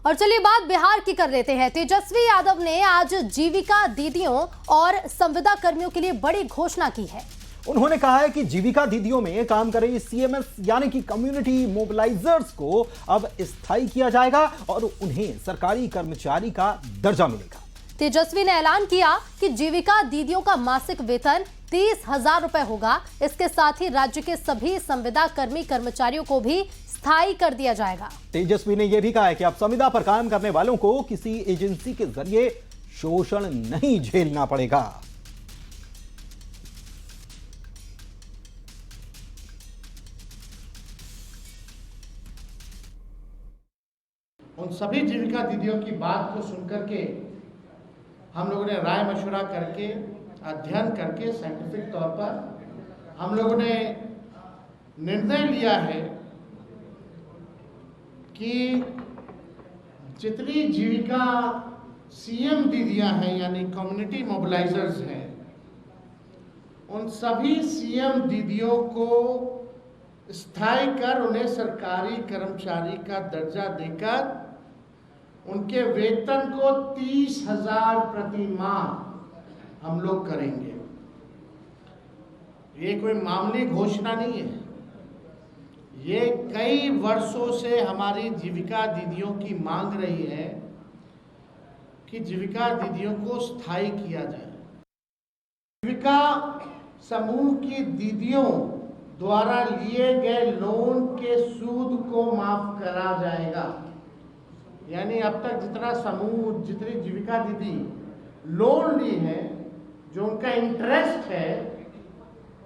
और चलिए बात बिहार की कर लेते हैं। तेजस्वी यादव ने आज जीविका दीदियों और संविदा कर्मियों के लिए बड़ी घोषणा की है। उन्होंने कहा है कि जीविका दीदियों में काम कर रही सीएमएस यानी कि कम्युनिटी मोबिलाइजर्स को अब स्थायी किया जाएगा और उन्हें सरकारी कर्मचारी का दर्जा मिलेगा। तेजस्वी ने ऐलान किया कि जीविका दीदियों का मासिक वेतन 30,000 रुपए होगा। इसके साथ ही राज्य के सभी संविदा कर्मी कर्मचारियों को भी स्थायी कर दिया जाएगा। तेजस्वी ने यह भी कहा है कि अब संविदा पर काम करने वालों को किसी एजेंसी के जरिए शोषण नहीं झेलना पड़ेगा। उन सभी जीविका दीदियों की बात को सुनकर के हम लोगों ने राय मशवरा करके अध्ययन करके साइंटिफिक तौर पर हम लोगों ने निर्णय लिया है कि जितनी जीविका सीएम दीदियां हैं यानी कम्युनिटी मोबिलाइजर्स हैं, उन सभी सीएम दीदियों को स्थायी कर उन्हें सरकारी कर्मचारी का दर्जा देकर उनके वेतन को 30,000 प्रति माह हम लोग करेंगे। ये कोई मामूली घोषणा नहीं है, ये कई वर्षों से हमारी जीविका दीदियों की मांग रही है कि जीविका दीदियों को स्थायी किया जाए। जीविका समूह की दीदियों द्वारा लिए गए लोन के सूद को माफ करा जाएगा। यानी अब तक जितनी जीविका दीदी लोन ली है, जो उनका इंटरेस्ट है,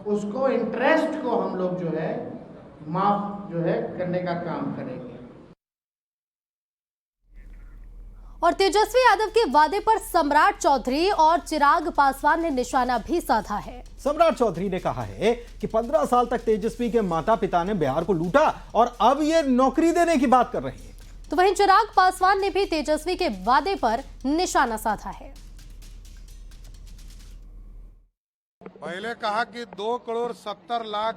उसको इंटरेस्ट को हम लोग जो है माफ करने का काम करेंगे। और तेजस्वी यादव के वादे पर सम्राट चौधरी और चिराग पासवान ने निशाना भी साधा है। सम्राट चौधरी ने कहा है कि 15 साल तक तेजस्वी के माता पिता ने बिहार को लूटा और अब ये नौकरी देने की बात कर रहे हैं। तो वहीं चिराग पासवान ने भी तेजस्वी के वादे पर निशाना साधा है। पहले कहा कि 2,70,00,000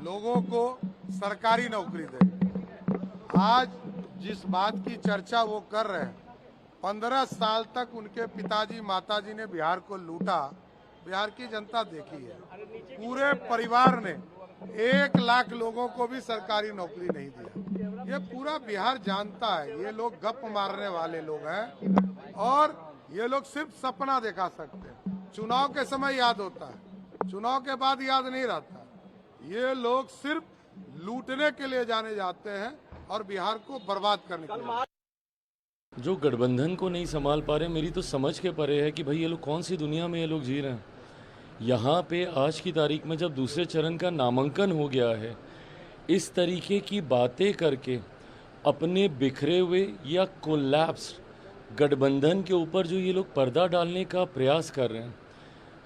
लोगों को सरकारी नौकरी देंगे। आज जिस बात की चर्चा वो कर रहे हैं, 15 साल तक उनके पिताजी माताजी ने बिहार को लूटा, बिहार की जनता देखी है। पूरे परिवार ने 1,00,000 लोगों को भी सरकारी नौकरी नहीं दिया। ये पूरा बिहार जानता है, ये लोग गप मारने वाले लोग हैं और ये लोग सिर्फ सपना दिखा सकते हैं। चुनाव के समय याद होता है, चुनाव के बाद याद नहीं रहता। ये लोग सिर्फ लूटने के लिए जाने जाते हैं और बिहार को बर्बाद करने के लिए। जो गठबंधन को नहीं संभाल पा रहे, मेरी तो समझ के परे है कि भाई ये लोग कौन सी दुनिया में ये लोग जी रहे हैं। यहाँ पे आज की तारीख में जब दूसरे चरण का नामांकन हो गया है, इस तरीके की बातें करके अपने बिखरे हुए या कोलैप्स्ड गठबंधन के ऊपर जो ये लोग पर्दा डालने का प्रयास कर रहे हैं,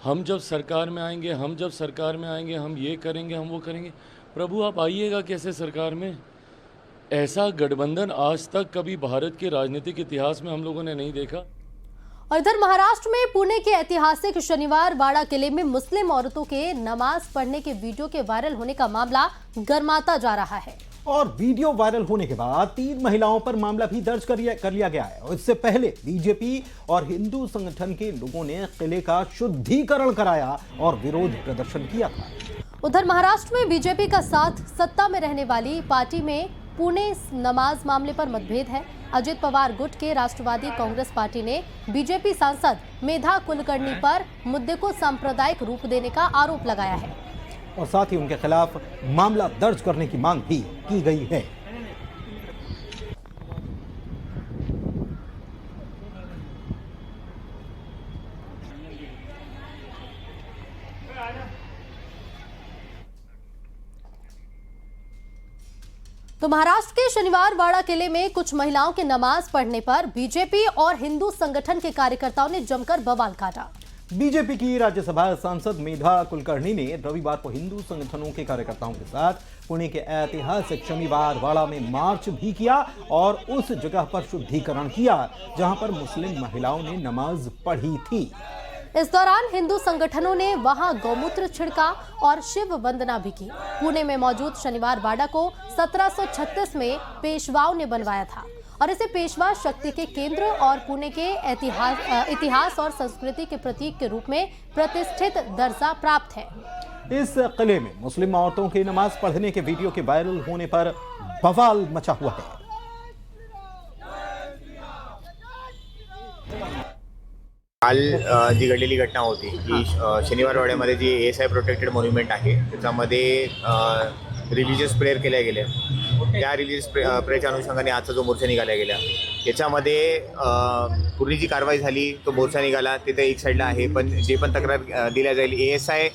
हम जब सरकार में आएंगे, हम ये करेंगे, हम वो करेंगे। प्रभु आप आइएगा कैसे सरकार में? ऐसा गठबंधन आज तक कभी भारत के राजनीतिक इतिहास में हम लोगों ने नहीं देखा। और इधर महाराष्ट्र में पुणे के ऐतिहासिक शनिवार वाड़ा किले में मुस्लिम औरतों के नमाज पढ़ने के वीडियो के वायरल होने का मामला गर्माता जा रहा है। और वीडियो वायरल होने के बाद 3 महिलाओं पर मामला भी दर्ज कर लिया गया है। और इससे पहले बीजेपी और हिंदू संगठन के लोगों ने किले का शुद्धिकरण कराया और विरोध प्रदर्शन किया था। उधर महाराष्ट्र में बीजेपी का साथ सत्ता में रहने वाली पार्टी में पुणे नमाज मामले पर मतभेद है। अजित पवार गुट के राष्ट्रवादी कांग्रेस पार्टी ने बीजेपी सांसद मेधा कुलकर्णी पर मुद्दे को सांप्रदायिक रूप देने का आरोप लगाया है और साथ ही उनके खिलाफ मामला दर्ज करने की मांग भी की गई है। तो महाराष्ट्र के शनिवार वाड़ा किले में कुछ महिलाओं के नमाज पढ़ने पर बीजेपी और हिंदू संगठन के कार्यकर्ताओं ने जमकर बवाल काटा। बीजेपी की राज्यसभा सांसद मेधा कुलकर्णी ने रविवार को हिंदू संगठनों के कार्यकर्ताओं के साथ पुणे के ऐतिहासिक शनिवार वाड़ा में मार्च भी किया और उस जगह पर शुद्धिकरण किया जहां पर मुस्लिम महिलाओं ने नमाज पढ़ी थी। इस दौरान हिंदू संगठनों ने वहां गौमूत्र छिड़का और शिव वंदना भी की। पुणे में मौजूद शनिवार वाड़ा को 1736 में पेशवाओं ने बनवाया था और इसे पेशवा शक्ति के केंद्र और पुणे के इतिहास और संस्कृति के प्रतीक के रूप में प्रतिष्ठित दर्जा प्राप्त है। इस किले में मुस्लिम औरतों के नमाज पढ़ने के वीडियो के वायरल होने पर बवाल मचा हुआ है। काल जी घडलेली घटना होती की शनिवार वाड्यामध्ये जी ASI प्रोटेक्टेड मॉन्युमेंट आहे त्याच्यामध्ये रिलिजियस प्रेयर केल्या गेल्या। त्या रिलिजियस प्रेयरच्या अनुषंगाने आजचा जो मोर्चा निघाला गेला याच्यामध्ये पूर्वी जी कारवाई झाली तो मोर्चा निघाला तिथे एक साईडला आहे, पण जे पण तक्रार दिल्या जाईल ASI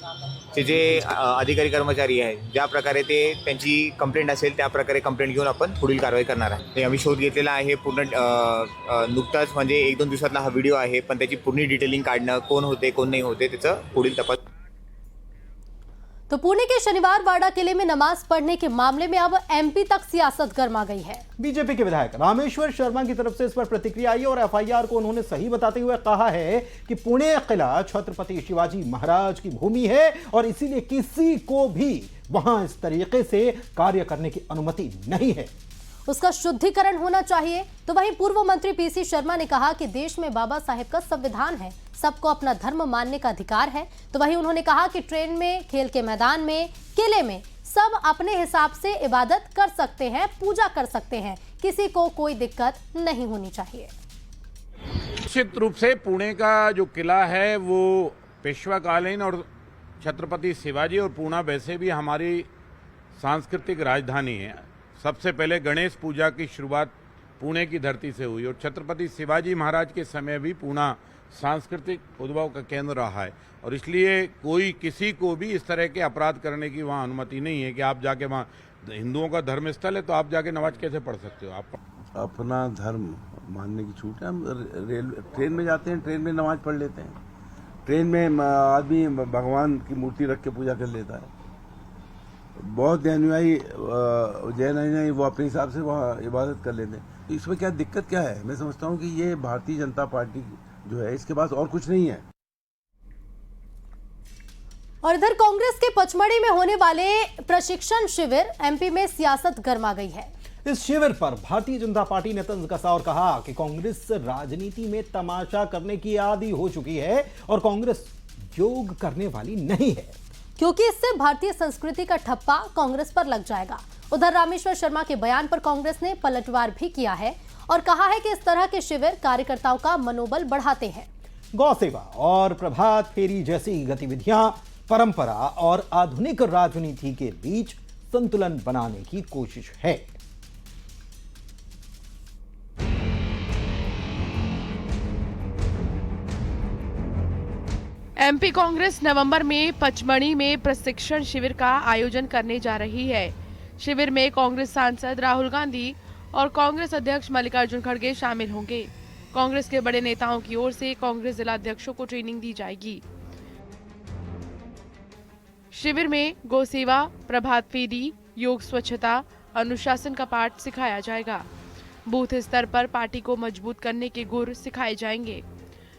चे जे अधिकारी कर्मचारी आहेत ज्या प्रकारे ते त्यांची कंप्लेंट असेल त्या प्रकारे कंप्लेंट घेऊन आपण पुढील कारवाई करणार आहे। ते आम्ही शोध घेतलेला आहे पूर्ण नुकताच म्हणजे 1-2 दिवसातला हा व्हिडिओ आहे, पण त्याची पूर्ण डिटेलिंग काढणं कोण होते कोण नहीं होते त्याचं पुढील तपास। तो पुणे के शनिवार वाड़ा किले में नमाज पढ़ने के मामले में अब MP तक सियासत गर्मा गई है। बीजेपी के विधायक रामेश्वर शर्मा की तरफ से इस पर प्रतिक्रिया आई और FIR को उन्होंने सही बताते हुए कहा है कि पुणे किला छत्रपति शिवाजी महाराज की भूमि है और इसीलिए किसी को भी वहां इस तरीके से कार्य करने की अनुमति नहीं है, उसका शुद्धिकरण होना चाहिए। तो वहीं पूर्व मंत्री PC शर्मा ने कहा कि देश में बाबा साहेब का संविधान है, सबको अपना धर्म मानने का अधिकार है। तो वहीं उन्होंने कहा कि ट्रेन में, खेल के मैदान में, किले में सब अपने हिसाब से इबादत कर सकते हैं, पूजा कर सकते हैं, किसी को कोई दिक्कत नहीं होनी चाहिए। निश्चित रूप से पुणे का जो किला है वो पेशवाकालीन और छत्रपति शिवाजी और पूना वैसे भी हमारी सांस्कृतिक राजधानी है। सबसे पहले गणेश पूजा की शुरुआत पुणे की धरती से हुई और छत्रपति शिवाजी महाराज के समय भी पूना सांस्कृतिक उद्भव का केंद्र रहा है और इसलिए कोई किसी को भी इस तरह के अपराध करने की वहाँ अनुमति नहीं है कि आप जाके वहाँ, हिंदुओं का धर्म स्थल है तो आप जाके नमाज कैसे पढ़ सकते हो। आप अपना धर्म मानने की छूट है। हम ट्रेन में जाते हैं, ट्रेन में नमाज पढ़ लेते हैं, ट्रेन में आदमी भगवान की मूर्ति रख के पूजा कर लेता है। बहुत जैन अनुयायी वो अपने हिसाब से वहाँ इबादत कर लेते हैं, तो इसमें क्या दिक्कत क्या है। मैं समझता हूँ कि ये भारतीय जनता पार्टी जो है इसके पास और कुछ नहीं है। और इधर कांग्रेस के पचमढ़ी में होने वाले प्रशिक्षण शिविर MP में सियासत गर्मा गई है। इस शिविर पर भारतीय जनता पार्टी ने तंज कसा और कहा कि कांग्रेस राजनीति में तमाशा करने की आदी हो चुकी है और कांग्रेस योग करने वाली नहीं है, क्योंकि इससे भारतीय संस्कृति का ठप्पा कांग्रेस पर लग जाएगा। उधर रामेश्वर शर्मा के बयान पर कांग्रेस ने पलटवार भी किया है और कहा है कि इस तरह के शिविर कार्यकर्ताओं का मनोबल बढ़ाते हैं। गौ सेवा और प्रभात फेरी जैसी गतिविधियां परंपरा और आधुनिक राजनीति के बीच संतुलन बनाने की कोशिश है। MP कांग्रेस नवंबर में पचमढ़ी में प्रशिक्षण शिविर का आयोजन करने जा रही है। शिविर में कांग्रेस सांसद राहुल गांधी और कांग्रेस अध्यक्ष मल्लिकार्जुन खड़गे शामिल होंगे। कांग्रेस के बड़े नेताओं की ओर से कांग्रेस जिला अध्यक्षों को ट्रेनिंग दी जाएगी। शिविर में गौ सेवा, प्रभात फेरी, योग, स्वच्छता, अनुशासन का पाठ सिखाया जाएगा। बूथ स्तर पर पार्टी को मजबूत करने के गुर सिखाए जाएंगे।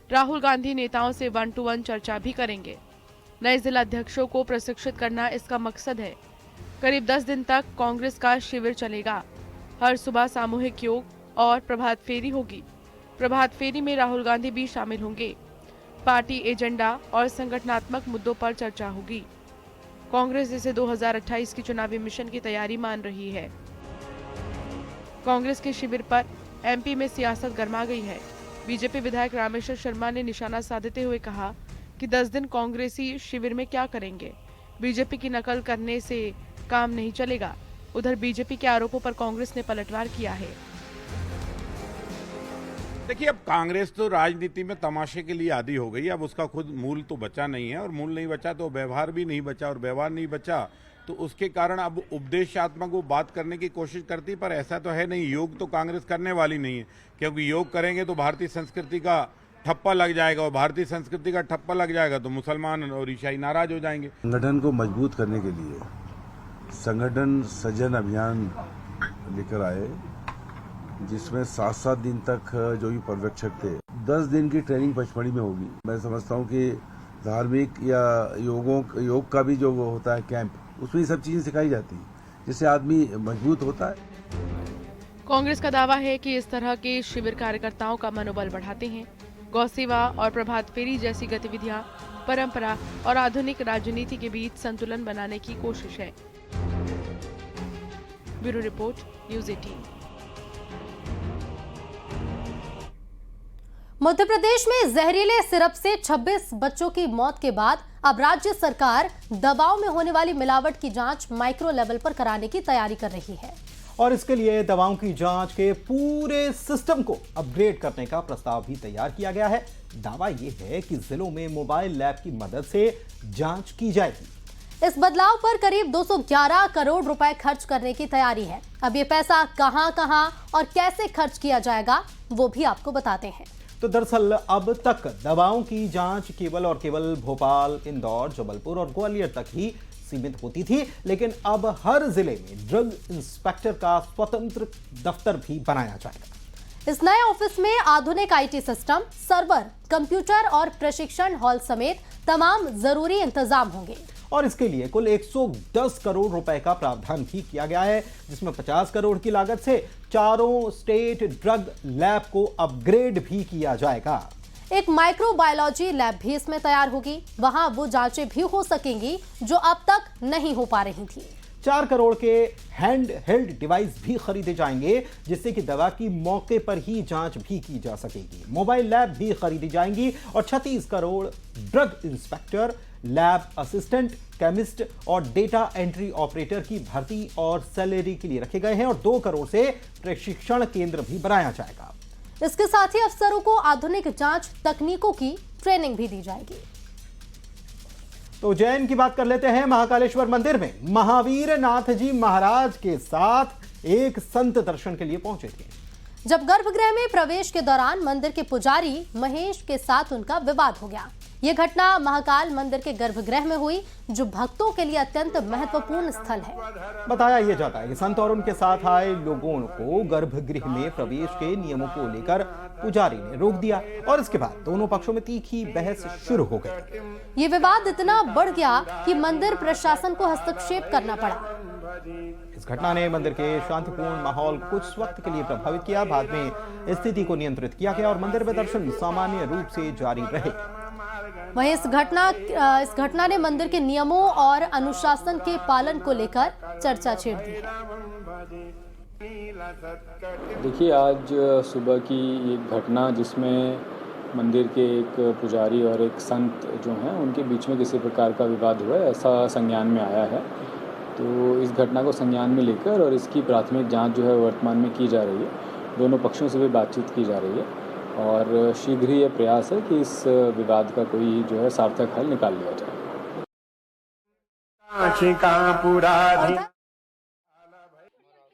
राहुल गांधी नेताओं से 1-to-1 चर्चा भी करेंगे। नए जिला अध्यक्षों को प्रशिक्षित करना इसका मकसद है। करीब 10 दिन तक कांग्रेस का शिविर चलेगा। हर सुबह सामूहिक योग और प्रभात फेरी होगी। प्रभात फेरी में राहुल गांधी भी शामिल होंगे। पार्टी एजेंडा और संगठनात्मक मुद्दों पर चर्चा होगी। कांग्रेस इसे 2028 की चुनावी मिशन की तैयारी मान रही है। कांग्रेस के शिविर पर MP में सियासत गर्मा गई है। बीजेपी विधायक रामेश्वर शर्मा ने निशाना साधते हुए कहा कि 10 दिन कांग्रेसी शिविर में क्या करेंगे, बीजेपी की नकल करने से काम नहीं चलेगा। उधर बीजेपी के आरोपों पर कांग्रेस ने पलटवार किया है। देखिए, अब कांग्रेस तो राजनीति में तमाशे के लिए आदी हो गई। अब उसका खुद मूल तो बचा नहीं है और मूल नहीं बचा तो व्यवहार भी नहीं बचा और व्यवहार नहीं बचा तो उसके कारण अब उपदेशात्मक वो बात करने की कोशिश करती, पर ऐसा तो है नहीं। योग तो कांग्रेस करने वाली नहीं है, क्योंकि योग करेंगे तो भारतीय संस्कृति का ठप्पा लग जाएगा और भारतीय संस्कृति का ठप्पा लग जाएगा तो मुसलमान और ईसाई नाराज हो जाएंगे। संगठन को मजबूत करने के लिए संगठन सृजन अभियान लेकर आए, जिसमें 7-7 दिन तक जो भी पर्यवेक्षक थे, 10 दिन की ट्रेनिंग पचमढ़ी में होगी। मैं समझता हूँ कि धार्मिक या योग का भी जो वो होता है कैंप, उसमें सब चीजें सिखाई जाती है, जिससे आदमी मजबूत होता है। कांग्रेस का दावा है कि इस तरह के शिविर कार्यकर्ताओं का मनोबल बढ़ाते हैं। गौ सेवा और प्रभात फेरी जैसी गतिविधियां परंपरा और आधुनिक राजनीति के बीच संतुलन बनाने की कोशिश है। Bureau report, news 18। Madhya Pradesh में जहरीले सिरप से 26 बच्चों की मौत के बाद अब राज्य सरकार दवाओं में होने वाली मिलावट की जांच माइक्रो लेवल पर कराने की तैयारी कर रही है और इसके लिए दवाओं की जांच के पूरे सिस्टम को अपग्रेड करने का प्रस्ताव भी तैयार किया गया है। दावा यह है कि जिलों में मोबाइल लैब की मदद से जांच की जाएगी। इस बदलाव पर करीब 211 करोड़ रुपए खर्च करने की तैयारी है। अब ये पैसा कहां और कैसे खर्च किया जाएगा वो भी आपको बताते हैं। तो दरअसल अब तक दवाओं की जांच केवल और केवल भोपाल, इंदौर, जबलपुर और ग्वालियर तक ही सीमित होती थी, लेकिन अब हर जिले में ड्रग इंस्पेक्टर का स्वतंत्र दफ्तर भी बनाया जाएगा। इस नए ऑफिस में आधुनिक आईटी सिस्टम, सर्वर, कंप्यूटर और प्रशिक्षण हॉल समेत तमाम जरूरी इंतजाम होंगे और इसके लिए कुल 110 करोड़ रुपए का प्रावधान भी किया गया है, जिसमें 50 करोड़ की लागत से चारों स्टेट ड्रग लैब को अपग्रेड भी किया जाएगा। एक माइक्रोबायोलॉजी लैब भी इसमें तैयार होगी। वहां वो जांचें भी हो सकेंगी जो अब तक नहीं हो पा रही थी। 4 करोड़ के हैंड हेल्ड डिवाइस भी खरीदे जाएंगे, जिससे कि दवा की मौके पर ही जांच भी की जा सकेगी। मोबाइल लैब भी खरीदी जाएंगी और 36 crore drug inspector, lab assistant, chemist और डेटा एंट्री ऑपरेटर की भर्ती और सैलरी के लिए रखे गए हैं और 2 करोड़ से प्रशिक्षण केंद्र भी बनाया जाएगा। इसके साथ ही अफसरों को आधुनिक जांच तकनीकों की ट्रेनिंग भी दी जाएगी। तो उज्जैन की बात कर लेते हैं। महाकालेश्वर मंदिर में महावीर नाथ जी महाराज के साथ एक संत दर्शन के लिए पहुंचे थे। जब गर्भगृह में प्रवेश के दौरान मंदिर के पुजारी महेश के साथ उनका विवाद हो गया। यह घटना महाकाल मंदिर के गर्भगृह में हुई, जो भक्तों के लिए अत्यंत महत्वपूर्ण स्थल है। बताया यह जाता है कि संत और उनके साथ आए लोगों को गर्भगृह में प्रवेश के नियमों को लेकर पुजारी ने रोक दिया और इसके बाद दोनों पक्षों में तीखी बहस शुरू हो गई। ये विवाद इतना बढ़ गया कि मंदिर प्रशासन को हस्तक्षेप करना पड़ा। इस घटना ने मंदिर के शांतिपूर्ण माहौल कुछ वक्त के लिए प्रभावित किया। बाद में स्थिति को नियंत्रित किया गया और मंदिर में दर्शन सामान्य रूप से जारी रहे। वहीं इस घटना ने मंदिर के नियमों और अनुशासन के पालन को लेकर चर्चा छेड़ दी है। देखिए, आज सुबह की एक घटना जिसमें मंदिर के एक पुजारी और एक संत जो हैं उनके बीच में किसी प्रकार का विवाद हुआ है, ऐसा संज्ञान में आया है। तो इस घटना को संज्ञान में लेकर और इसकी प्राथमिक जांच जो है वर्तमान में की जा रही है। दोनों पक्षों से भी बातचीत की जा रही है और शीघ्र ही यह प्रयास है कि इस विवाद का कोई जो है सार्थक हल निकाल लिया जाए।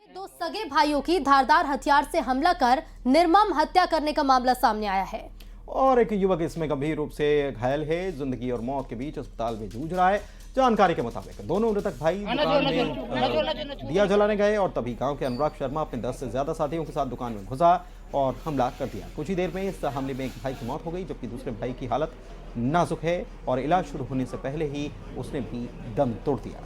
दो सगे भाइयों की धारदार हथियार से हमला कर निर्मम हत्या करने का मामला सामने आया है और एक युवक इसमें गंभीर रूप से घायल है। जिंदगी और मौत के बीच अस्पताल में जूझ रहा है। जानकारी के मुताबिक दोनों मृतक भाई दुकान में दिया जलाने गए और तभी गांव के अनुराग शर्मा अपने 10 से ज्यादा साथियों के साथ दुकान में घुसा और हमला कर दिया। कुछ ही देर में इस हमले में एक भाई की मौत हो गई, जबकि दूसरे भाई की हालत नाजुक है और इलाज शुरू होने से पहले ही उसने भी दम तोड़ दिया।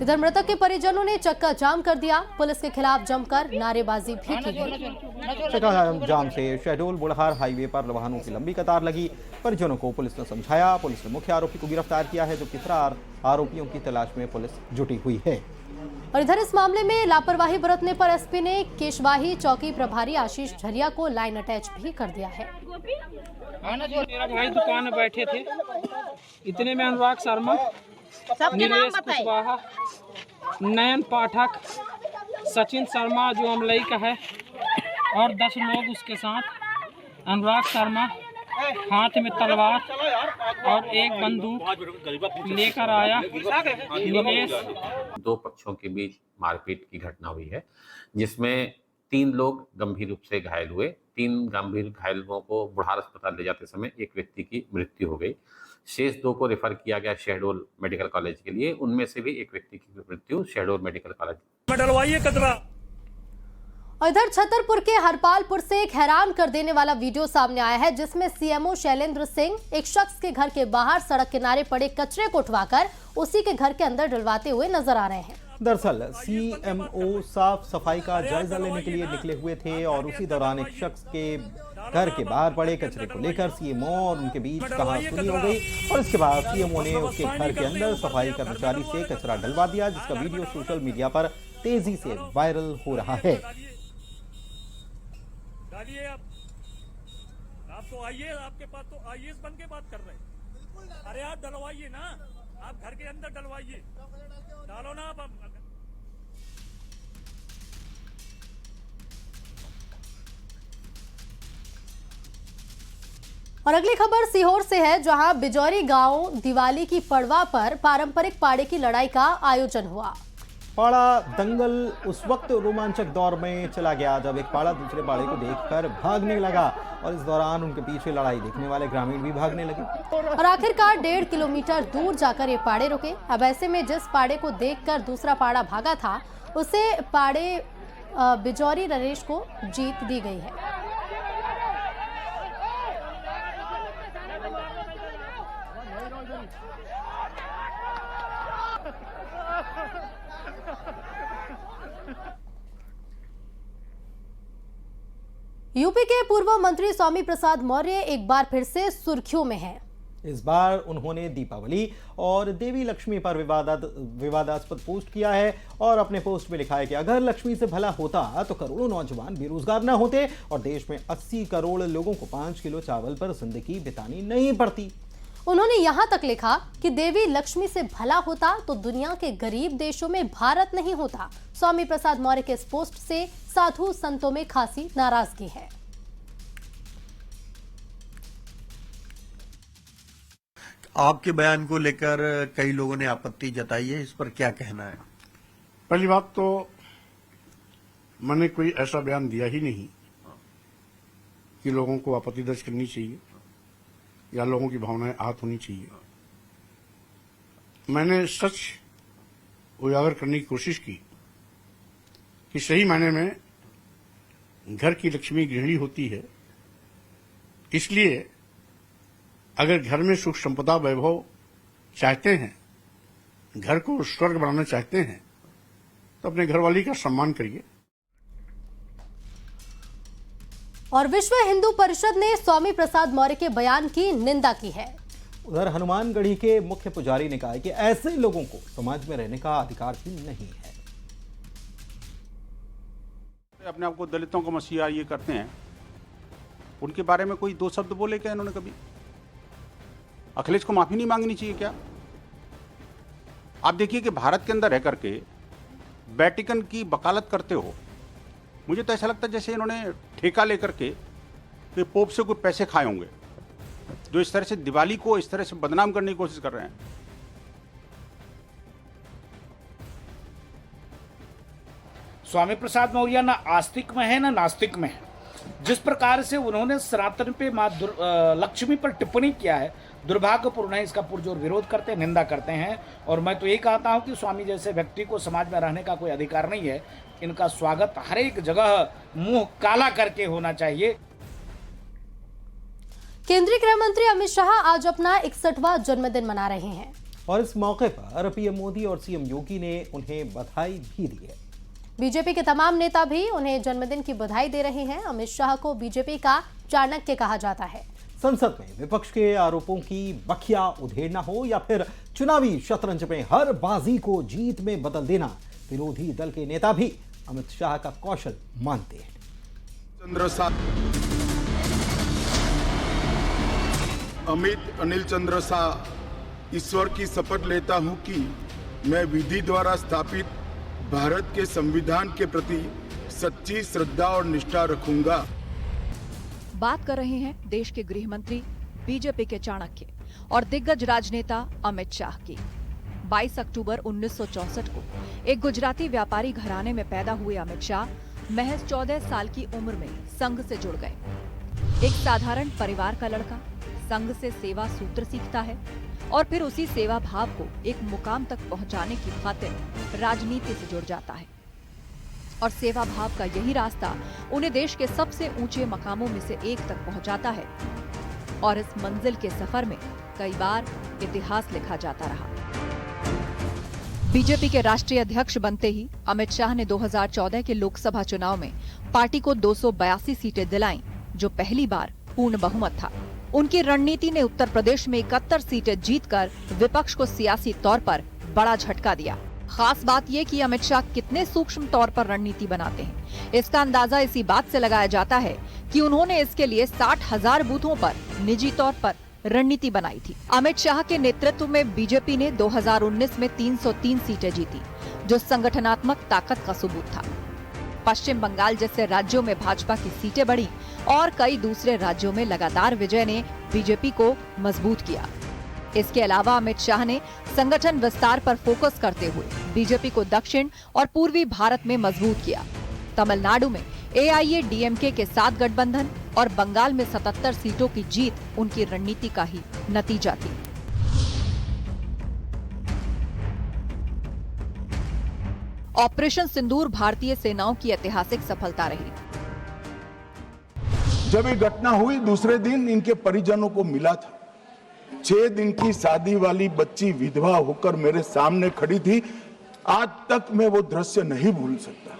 इधर मृतक के परिजनों ने चक्का जाम कर दिया। पुलिस के खिलाफ जमकर नारेबाजी भी की गई। चक्का जाम से शहडोल बुढ़हार हाईवे पर वाहनों की लंबी कतार लगी। परिजनों को पुलिस ने समझाया। पुलिस ने मुख्य आरोपी को गिरफ्तार किया है, जबकि फरार आरोपियों की तलाश में पुलिस जुटी हुई है। और इधर इस मामले में लापरवाही बरतने पर एसपी ने केशवाही चौकी प्रभारी आशीष झरिया को लाइन अटैच भी कर दिया है। मेरा भाई दुकान में बैठे थे, इतने में अनुराग शर्मा, निलेश कुशवाहा, नयन पाठक, सचिन शर्मा जो अमलई का है और 10 लोग उसके साथ, अनुराग शर्मा हाथ में तलवार और एक बंदूक लेकर आया। निलेश। 2 पक्षों के बीच मारपीट की घटना हुई है, जिसमें 3 लोग गंभीर रूप से घायल हुए। 3 गंभीर घायलों को बुढ़ार अस्पताल ले जाते समय एक व्यक्ति की मृत्यु हो गई। शेष 2 को रेफर किया गया शहडोल मेडिकल कॉलेज के लिए। उनमें से भी एक व्यक्ति की मृत्यु शहडोल मेडिकल कॉलेज में। डलवाइए कतरा। और इधर छतरपुर के हरपालपुर से एक हैरान कर देने वाला वीडियो सामने आया है, जिसमें सीएमओ शैलेंद्र सिंह एक शख्स के घर के बाहर सड़क किनारे पड़े कचरे को उठवाकर उसी के घर के अंदर डलवाते हुए नजर आ रहे हैं। दरअसल सीएमओ साफ सफाई का जायजा लेने के लिए निकले हुए थे और उसी दौरान एक शख्स के घर के बाहर पड़े कचरे को लेकर सीएमओ और उनके बीच कहासुनी हो गई और इसके बाद सीएमओ ने उसके घर के अंदर सफाई कर्मचारी से कचरा डलवा दिया, जिसका वीडियो सोशल मीडिया पर तेजी से वायरल हो रहा है। आप तो आइए, आपके पास तो आईएएस बन के बात कर रहे हैं। अरे आप डलवाइए ना, आप घर के अंदर डलवाइए, डालो ना आप। और अगली खबर सीहोर से है, जहां बिजौरी गांव दिवाली की पड़वा पर पारंपरिक पाड़े की लड़ाई का आयोजन हुआ। पाड़ा दंगल उस वक्त रोमांचक दौर में चला गया जब एक पाड़ा दूसरे पाड़े को देखकर भागने लगा और इस दौरान उनके पीछे लड़ाई देखने वाले ग्रामीण भी भागने लगे और आखिरकार 1.5 किलोमीटर दूर जाकर ये पाड़े रुके। अब ऐसे में जिस पाड़े को देखकर दूसरा पाड़ा भागा था, उसे पाड़े बिजौरी नरेश को जीत दी गई है। यूपी के पूर्व मंत्री स्वामी प्रसाद मौर्य एक बार फिर से सुर्खियों में हैं। इस बार उन्होंने दीपावली और देवी लक्ष्मी पर विवादास्पद पोस्ट किया है और अपने पोस्ट में लिखा है कि अगर लक्ष्मी से भला होता तो करोड़ों नौजवान बेरोजगार न होते और देश में 80 करोड़ लोगों को 5 किलो चावल पर जिंदगी बितानी नहीं पड़ती। उन्होंने यहां तक लिखा कि देवी लक्ष्मी से भला होता तो दुनिया के गरीब देशों में भारत नहीं होता। स्वामी प्रसाद मौर्य के इस पोस्ट से साधु संतों में खासी नाराजगी है। आपके बयान को लेकर कई लोगों ने आपत्ति जताई है, इस पर क्या कहना है? पहली बात तो मैंने कोई ऐसा बयान दिया ही नहीं कि लोगों को आपत्ति दर्ज करनी चाहिए या लोगों की भावनाएं आहत होनी चाहिए। मैंने सच उजागर करने की कोशिश की कि सही मायने में घर की लक्ष्मी गृहिणी होती है, इसलिए अगर घर में सुख संपदा वैभव चाहते हैं, घर को स्वर्ग बनाना चाहते हैं, तो अपने घरवाली का सम्मान करिए। और विश्व हिंदू परिषद ने स्वामी प्रसाद मौर्य के बयान की निंदा की है। उधर हनुमानगढ़ी के मुख्य पुजारी ने कहा है कि ऐसे लोगों को समाज में रहने का अधिकार भी नहीं है। अपने आप को दलितों का मसीहा ये करते हैं, उनके बारे में कोई दो शब्द बोले क्या इन्होंने कभी? अखिलेश को माफी नहीं मांगनी चाहिए क्या? आप देखिए कि भारत के अंदर रह करके वेटिकन की वकालत करते हो। मुझे तो ऐसा लगता है जैसे इन्होंने ठेका लेकर के कि पोप से कोई पैसे खाए होंगे, जो इस तरह से दिवाली को इस तरह से बदनाम करने की कोशिश कर रहे हैं। स्वामी प्रसाद मौर्य ना आस्तिक में है ना नास्तिक में है। जिस प्रकार से उन्होंने सनातन पे मां लक्ष्मी पर टिप्पणी किया है, दुर्भाग्यपूर्ण है। इसका पुरजोर विरोध करते हैं, निंदा करते हैं। और मैं तो ये कहता हूं कि स्वामी जैसे व्यक्ति को समाज में रहने का कोई अधिकार नहीं है। इनका स्वागत हर एक जगह मुंह काला करके होना चाहिए। केंद्रीय गृह मंत्री अमित शाह आज अपना 61वां जन्मदिन मना रहे हैं और इस मौके पर पीएम मोदी और सीएम योगी ने उन्हें बधाई भी दी है। बीजेपी के तमाम नेता भी उन्हें जन्मदिन की बधाई दे रहे हैं। अमित शाह को बीजेपी का चाणक्य कहा जाता है। संसद में विपक्ष के आरोपों की बखिया उधेड़ना हो या फिर चुनावी शतरंज में हर बाजी को जीत में बदल देना, विरोधी दल के नेता भी अमित शाह का कौशल मानते हैं। अमित अनिल चंद्र शाह ईश्वर की शपथ लेता हूं कि मैं विधि द्वारा स्थापित भारत के संविधान के प्रति सच्ची श्रद्धा और निष्ठा रखूंगा। बात कर रहे हैं देश के गृह मंत्री, बीजेपी के चाणक्य और दिग्गज राजनेता अमित शाह की। 22 अक्टूबर 1964 को एक गुजराती व्यापारी घराने में पैदा हुए अमित शाह महज 14 साल की उम्र में संघ से जुड़ गए। एक साधारण परिवार का लड़का संघ से सेवा सूत्र सीखता है और फिर उसी सेवा भाव को एक मुकाम तक पहुंचाने की खातिर राजनीति से जुड़ जाता है। और सेवा भाव का यही रास्ता उन्हें देश के सबसे ऊंचे मकामों में से एक तक पहुंचाता है। और इस मंजिल के सफर में कई बार इतिहास लिखा जाता रहा। बीजेपी के राष्ट्रीय अध्यक्ष बनते ही अमित शाह ने 2014 के लोकसभा चुनाव में पार्टी को 282 सीटें दिलाईं, जो पहली बार पूर्ण बहुमत था। उनकी रणनीति ने उत्तर प्रदेश में 71 सीटें जीतकर विपक्ष को सियासी तौर पर बड़ा झटका दिया। खास बात ये कि अमित शाह कितने सूक्ष्म तौर पर रणनीति बनाते हैं, इसका अंदाजा इसी बात से लगाया जाता है कि उन्होंने इसके लिए 60,000 बूथों पर निजी तौर पर रणनीति बनाई थी। अमित शाह के नेतृत्व में बीजेपी ने 2019 में 303 सीटें जीती, जो संगठनात्मक ताकत का सबूत था। पश्चिम बंगाल जैसे राज्यों में भाजपा की सीटें बढ़ी और कई दूसरे राज्यों में लगातार विजय ने बीजेपी को मजबूत किया। इसके अलावा अमित शाह ने संगठन विस्तार पर फोकस करते हुए बीजेपी को दक्षिण और पूर्वी भारत में मजबूत किया। तमिलनाडु में AIADMK के साथ गठबंधन और बंगाल में 77 सीटों की जीत उनकी रणनीति का ही नतीजा थी। ऑपरेशन सिंदूर भारतीय सेनाओं की ऐतिहासिक सफलता रही। जब ये घटना हुई दूसरे दिन इनके परिजनों को मिला था। 6 दिन की शादी वाली बच्ची विधवा होकर मेरे सामने खड़ी थी। आज तक मैं वो दृश्य नहीं भूल सकता।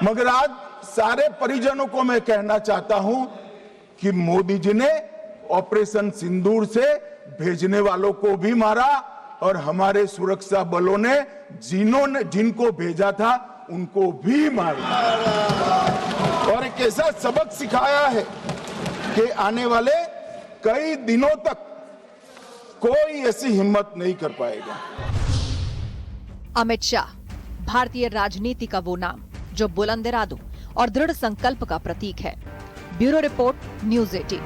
मगर आज सारे परिजनों को मैं कहना चाहता हूं कि मोदी जी ने ऑपरेशन सिंदूर से भेजने वालों को भी मारा और हमारे सुरक्षा बलों ने जिनको भेजा था उनको भी मारा और एक ऐसा सबक सिखाया है कि आने वाले कई दिनों तक कोई ऐसी हिम्मत नहीं कर पाएगा। अमित शाह भारतीय राजनीति का वो नाम जो बुलंद इरादों और दृढ़ संकल्प का प्रतीक है। Bureau report, news 18।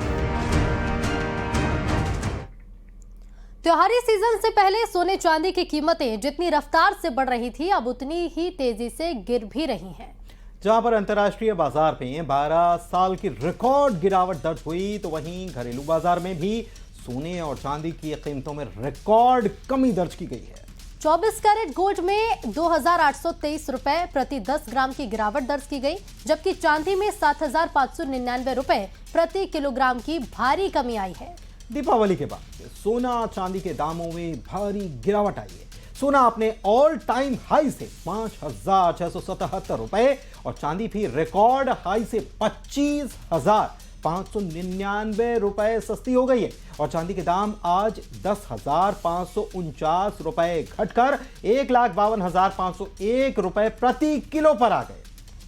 त्योहारी सीजन से पहले सोने चांदी की कीमतें जितनी रफ्तार से बढ़ रही थी, अब उतनी ही तेजी से गिर भी रही हैं। जहां पर अंतर्राष्ट्रीय बाजार में 12 साल की रिकॉर्ड गिरावट दर्ज हुई, तो वहीं घरेलू बाजार में भी सोने और चांदी की कीमतों में रिकॉर्ड कमी दर्ज की गई है। 24 कैरेट गोल्ड में 2,823 रुपए प्रति 10 ग्राम की गिरावट दर्ज की गई, जबकि चांदी में 7,599 रुपए प्रति किलोग्राम की भारी कमी आई है। दीपावली के बाद सोना चांदी के दामों में भारी गिरावट आई है। सोना अपने ऑल टाइम हाई से 5,677 रुपए और चांदी भी रिकॉर्ड हाई से 25,599 रुपए सस्ती हो गई है और चांदी के दाम आज 10,549 रुपए घटकर 1,52,501 रुपए प्रति किलो पर आ गए।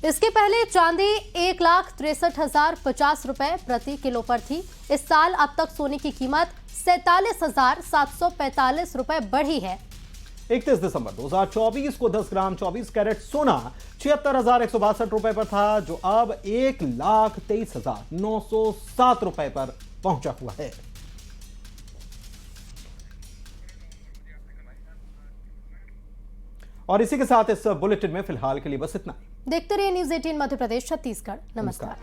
इसके पहले चांदी 1,63,050 रुपए प्रति किलो पर थी। इस साल अब तक सोने की कीमत 47,745 रुपए बढ़ी है। 31 दिसंबर 2024 को 10 ग्राम 24 कैरेट सोना 76,162 रुपए पर था, जो अब 1,23,907 रुपए पर पहुंचा हुआ है। और इसी के साथ इस बुलेटिन में फिलहाल के लिए बस इतना ही। देखते रहिए न्यूज़ 18 मध्य प्रदेश छत्तीसगढ़। नमस्कार।